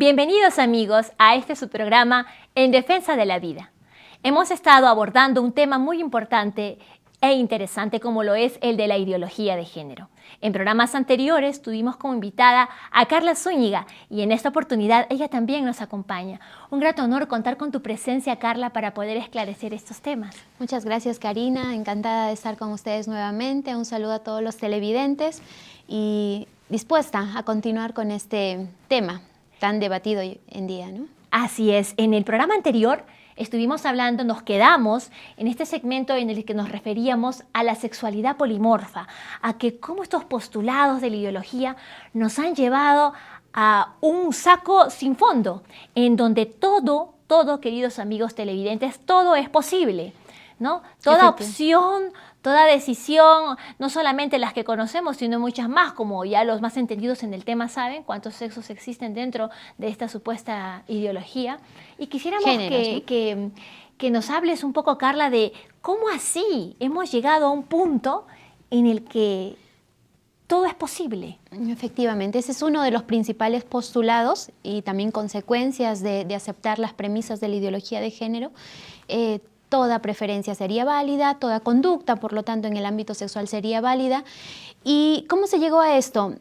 Bienvenidos amigos a este su programa En Defensa de la Vida. Hemos estado abordando un tema muy importante e interesante como lo es el de la ideología de género. En programas anteriores tuvimos como invitada a Carla Zúñiga y en esta oportunidad ella también nos acompaña. Un grato honor contar con tu presencia, Carla, para poder esclarecer estos temas. Muchas gracias, Karina. Encantada de estar con ustedes nuevamente. Un saludo a todos los televidentes y dispuesta a continuar con este tema tan debatido hoy en día, ¿no? Así es. En el programa anterior estuvimos hablando, nos quedamos en este segmento en el que nos referíamos a la sexualidad polimorfa, a que cómo estos postulados de la ideología nos han llevado a un saco sin fondo, en donde todo, queridos amigos televidentes, todo es posible, ¿no? Toda opción, toda decisión, no solamente las que conocemos, sino muchas más, como ya los más entendidos en el tema saben cuántos sexos existen dentro de esta supuesta ideología. Y quisiéramos que nos hables un poco, Carla, de cómo así hemos llegado a un punto en el que todo es posible. Efectivamente, ese es uno de los principales postulados y también consecuencias de aceptar las premisas de la ideología de género. Toda preferencia sería válida, toda conducta, por lo tanto, en el ámbito sexual sería válida. ¿Y cómo se llegó a esto?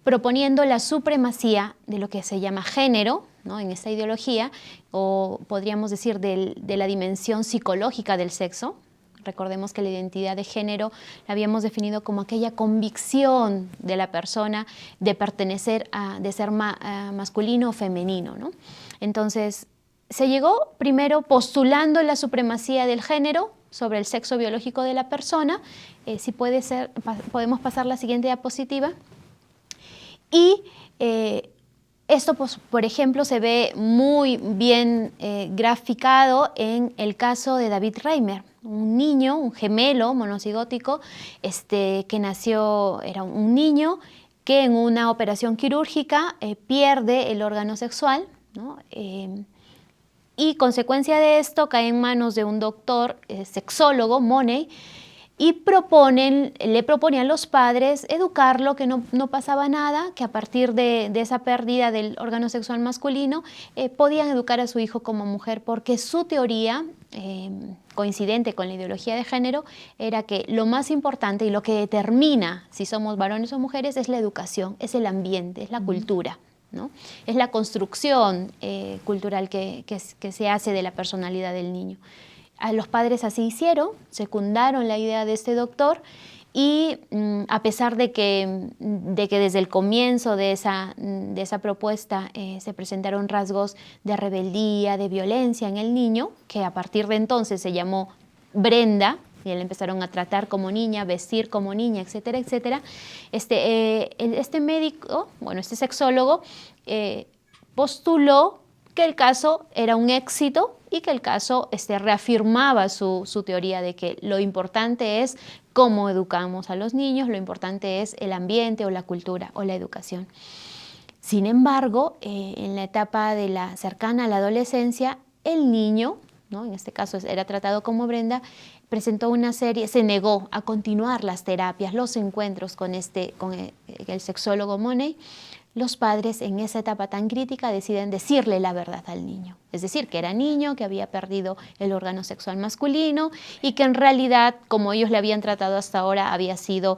Proponiendo la supremacía de lo que se llama género, ¿no? En esta ideología, o podríamos decir de la dimensión psicológica del sexo. Recordemos que la identidad de género la habíamos definido como aquella convicción de la persona de pertenecer de ser masculino o femenino, ¿no? Entonces, se llegó primero postulando la supremacía del género sobre el sexo biológico de la persona. Si puede ser, podemos pasar la siguiente diapositiva. Y esto, pues, por ejemplo, se ve muy bien graficado en el caso de David Reimer, un niño, un gemelo monocigótico, que nació, era un niño que en una operación quirúrgica pierde el órgano sexual, ¿no? Y consecuencia de esto cae en manos de un doctor sexólogo, Money, y le proponían a los padres educarlo, que no pasaba nada, que a partir de esa pérdida del órgano sexual masculino podían educar a su hijo como mujer, porque su teoría, coincidente con la ideología de género, era que lo más importante y lo que determina si somos varones o mujeres es la educación, es el ambiente, es la cultura, ¿no? Es la construcción cultural que se hace de la personalidad del niño. Los padres así hicieron, secundaron la idea de este doctor y a pesar de que desde el comienzo de esa propuesta se presentaron rasgos de rebeldía, de violencia en el niño, que a partir de entonces se llamó Brenda, y le empezaron a tratar como niña, vestir como niña, etcétera, etcétera. Este médico, este sexólogo, postuló que el caso era un éxito y que el caso reafirmaba su teoría de que lo importante es cómo educamos a los niños, lo importante es el ambiente o la cultura o la educación. Sin embargo, en la etapa cercana a la adolescencia, el niño, ¿no? En este caso era tratado como Brenda, se negó a continuar las terapias, los encuentros con el sexólogo Money. Los padres en esa etapa tan crítica deciden decirle la verdad al niño. Es decir, que era niño, que había perdido el órgano sexual masculino y que en realidad, como ellos le habían tratado hasta ahora, había sido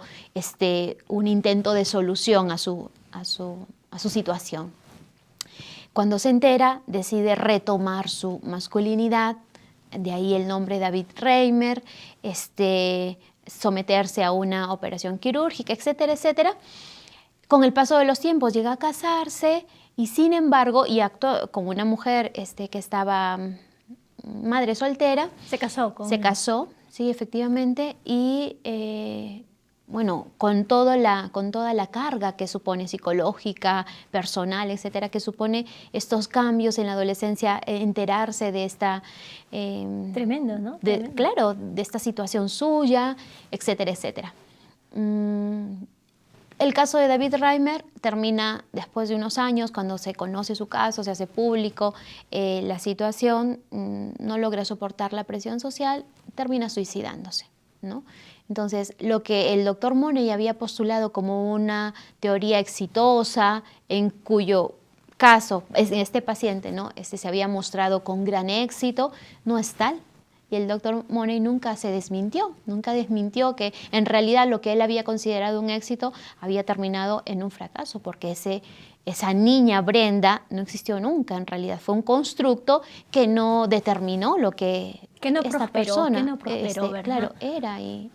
un intento de solución a su situación. Cuando se entera, decide retomar su masculinidad, de ahí el nombre David Reimer, someterse a una operación quirúrgica, etcétera, etcétera. Con el paso de los tiempos llega a casarse y sin embargo, y actuó como una mujer que estaba madre soltera. Se casó. Se casó, sí, efectivamente, y con toda la carga que supone psicológica, personal, etcétera, que supone estos cambios en la adolescencia, enterarse de esta... Tremendo, ¿no? Tremendo. Claro, de esta situación suya, etcétera, etcétera. El caso de David Reimer termina después de unos años, cuando se conoce su caso, se hace público la situación, no logra soportar la presión social, termina suicidándose, ¿no? Entonces, lo que el doctor Money había postulado como una teoría exitosa, en cuyo caso, este paciente, ¿no? Se había mostrado con gran éxito, no es tal. Y el doctor Money nunca desmintió que en realidad lo que él había considerado un éxito había terminado en un fracaso, porque esa niña Brenda no existió nunca, en realidad fue un constructo que no determinó lo que esta persona que no prosperó, ¿verdad? claro, era. Y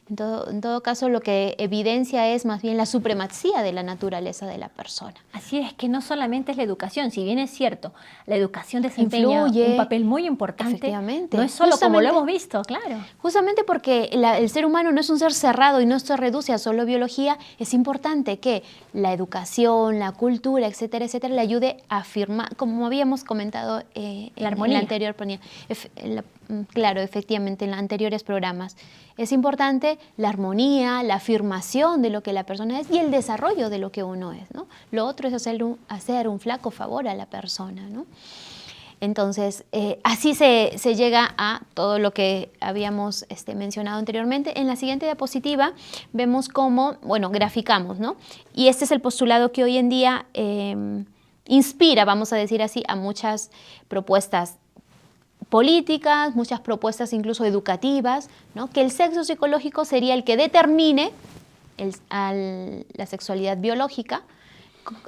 en todo caso lo que evidencia es más bien la supremacía de la naturaleza de la persona. Así es, que no solamente es la educación, si bien es cierto, la educación desempeña un papel muy importante, efectivamente. no es solo como lo hemos visto, claro. Justamente porque el ser humano no es un ser cerrado y no se reduce a solo biología, es importante que la educación, la cultura, etcétera, etcétera, le ayude a afirmar, como habíamos comentado la armonía. En la anterior, claro, efectivamente, en los anteriores programas. Es importante la armonía, la afirmación de lo que la persona es y el desarrollo de lo que uno es, ¿no? Lo otro es hacer un flaco favor a la persona, ¿no? Entonces, así se llega a todo lo que habíamos mencionado anteriormente. En la siguiente diapositiva vemos cómo, bueno, graficamos, ¿no? Y este es el postulado que hoy en día inspira, vamos a decir así, a muchas propuestas políticas, muchas propuestas incluso educativas, ¿no? Que el sexo psicológico sería el que determine la sexualidad biológica,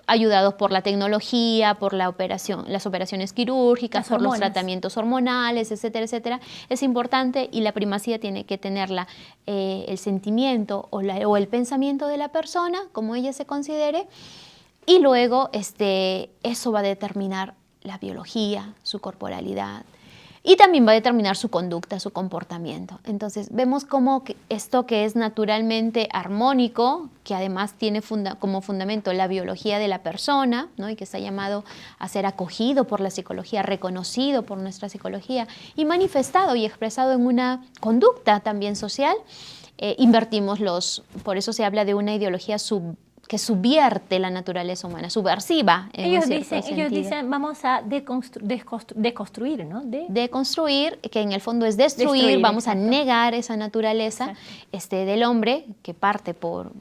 ayudados por la tecnología, por las operaciones quirúrgicas, por los tratamientos hormonales, etcétera, etcétera. Es importante y la primacía tiene que tenerla el sentimiento o el pensamiento de la persona, como ella se considere, y luego eso va a determinar la biología, su corporalidad, y también va a determinar su conducta, su comportamiento. Entonces, vemos cómo esto que es naturalmente armónico, que además tiene como fundamento la biología de la persona, ¿no? Y que está llamado a ser acogido por la psicología, reconocido por nuestra psicología y manifestado y expresado en una conducta también social, por eso se habla de una ideología que subvierte la naturaleza humana, subversiva. Ellos dicen, vamos a deconstruir, ¿no? Deconstruir, que en el fondo es destruir, vamos exacto. A negar esa naturaleza del hombre, que parte por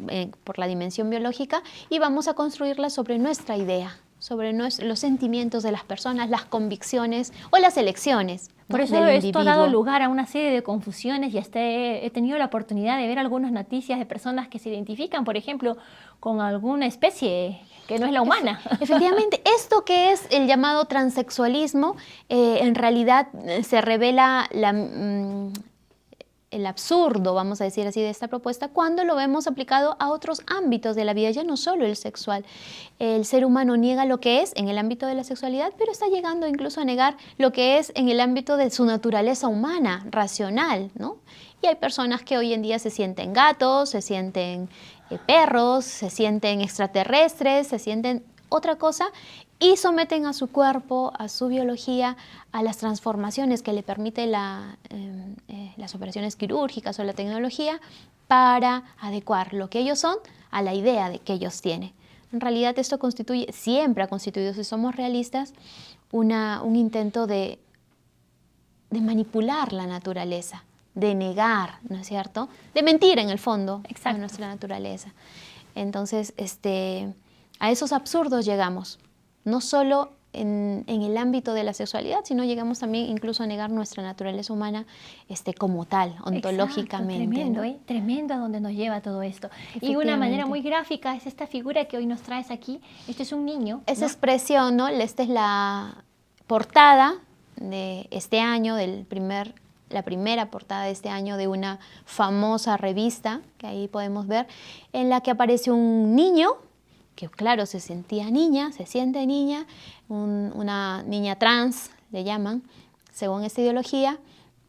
la dimensión biológica, y vamos a construirla sobre nuestra idea, sobre los sentimientos de las personas, las convicciones o las elecciones. Por eso esto ha dado lugar a una serie de confusiones y hasta he tenido la oportunidad de ver algunas noticias de personas que se identifican, por ejemplo, con alguna especie que no es la humana. Efectivamente, esto que es el llamado transexualismo, en realidad se revela el absurdo, vamos a decir así, de esta propuesta cuando lo vemos aplicado a otros ámbitos de la vida, ya no solo el sexual. El ser humano niega lo que es en el ámbito de la sexualidad, pero está llegando incluso a negar lo que es en el ámbito de su naturaleza humana, racional, ¿no? Y hay personas que hoy en día se sienten gatos, se sienten perros, se sienten extraterrestres, se sienten otra cosa y someten a su cuerpo, a su biología, a las transformaciones que le permite las operaciones quirúrgicas o la tecnología para adecuar lo que ellos son a la idea de que ellos tienen. En realidad esto siempre ha constituido, si somos realistas, un intento de manipular la naturaleza, de negar, ¿no es cierto?, de mentir en el fondo a nuestra naturaleza. Entonces, a esos absurdos llegamos, no solo en el ámbito de la sexualidad, sino llegamos también incluso a negar nuestra naturaleza humana como tal, ontológicamente. Tremendo, ¿no? Tremendo a donde nos lleva todo esto. Y una manera muy gráfica es esta figura que hoy nos traes aquí. Este es un niño, Esa ¿no? expresión, ¿no? Esta es la portada de este año, la primera portada de este año de una famosa revista, que ahí podemos ver, en la que aparece un niño, que claro, se siente niña, una niña trans, le llaman, según esta ideología,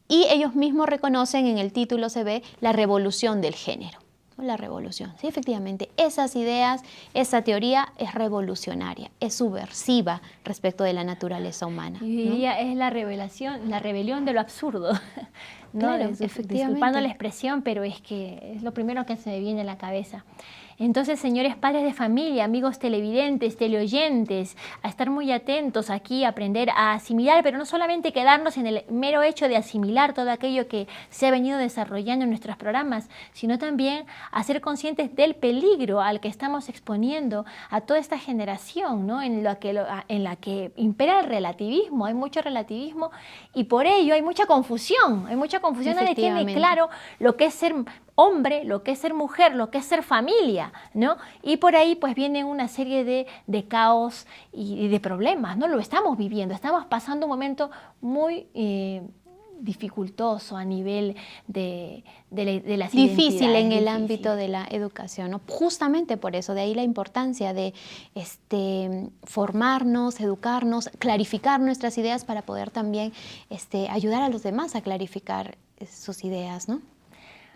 y ellos mismos reconocen, en el título se ve, la revolución del género. La revolución, sí, efectivamente, esas ideas, esa teoría es revolucionaria, es subversiva respecto de la naturaleza humana. Yo diría, es la rebelión de lo absurdo, ¿no? Claro, Disculpando efectivamente. la expresión, pero es que es lo primero que se me viene a la cabeza. Entonces, señores padres de familia, amigos televidentes, teleoyentes, a estar muy atentos aquí, a aprender a asimilar, pero no solamente quedarnos en el mero hecho de asimilar todo aquello que se ha venido desarrollando en nuestros programas, sino también a ser conscientes del peligro al que estamos exponiendo a toda esta generación, ¿no? En la que impera el relativismo, hay mucho relativismo y por ello hay mucha confusión, nadie tiene claro lo que es ser hombre, lo que es ser mujer, lo que es ser familia, ¿no? Y por ahí pues viene una serie de caos y de problemas, ¿no? Lo estamos viviendo, estamos pasando un momento muy dificultoso a nivel de las difícil en el difícil. ámbito de la educación, ¿no? Justamente por eso, de ahí la importancia de formarnos, educarnos, clarificar nuestras ideas para poder también ayudar a los demás a clarificar sus ideas, ¿no?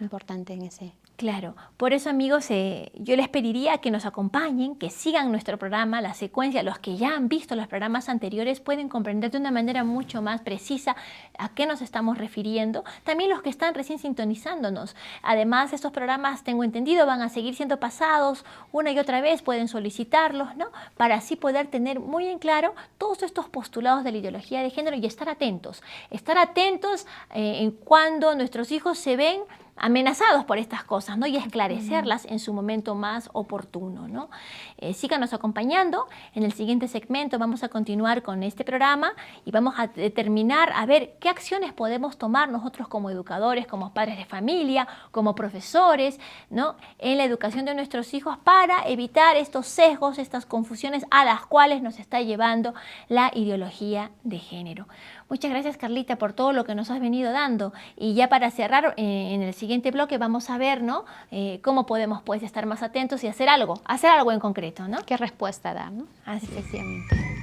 Importante en ese. Claro, por eso amigos, yo les pediría que nos acompañen, que sigan nuestro programa, la secuencia. Los que ya han visto los programas anteriores pueden comprender de una manera mucho más precisa a qué nos estamos refiriendo. También los que están recién sintonizándonos. Además, estos programas, tengo entendido, van a seguir siendo pasados una y otra vez, pueden solicitarlos, ¿no? Para así poder tener muy en claro todos estos postulados de la ideología de género y estar atentos en cuando nuestros hijos se ven amenazados por estas cosas, ¿no? Y esclarecerlas en su momento más oportuno, ¿no? Síganos acompañando. En el siguiente segmento vamos a continuar con este programa y vamos a determinar a ver qué acciones podemos tomar nosotros como educadores, como padres de familia, como profesores, ¿no? En la educación de nuestros hijos para evitar estos sesgos, estas confusiones a las cuales nos está llevando la ideología de género. Muchas gracias, Carlita, por todo lo que nos has venido dando. Y ya para cerrar, en el siguiente bloque vamos a ver, ¿no? Cómo podemos pues estar más atentos y hacer algo en concreto, ¿no? ¿Qué respuesta dar, no? Así es. Efectivamente.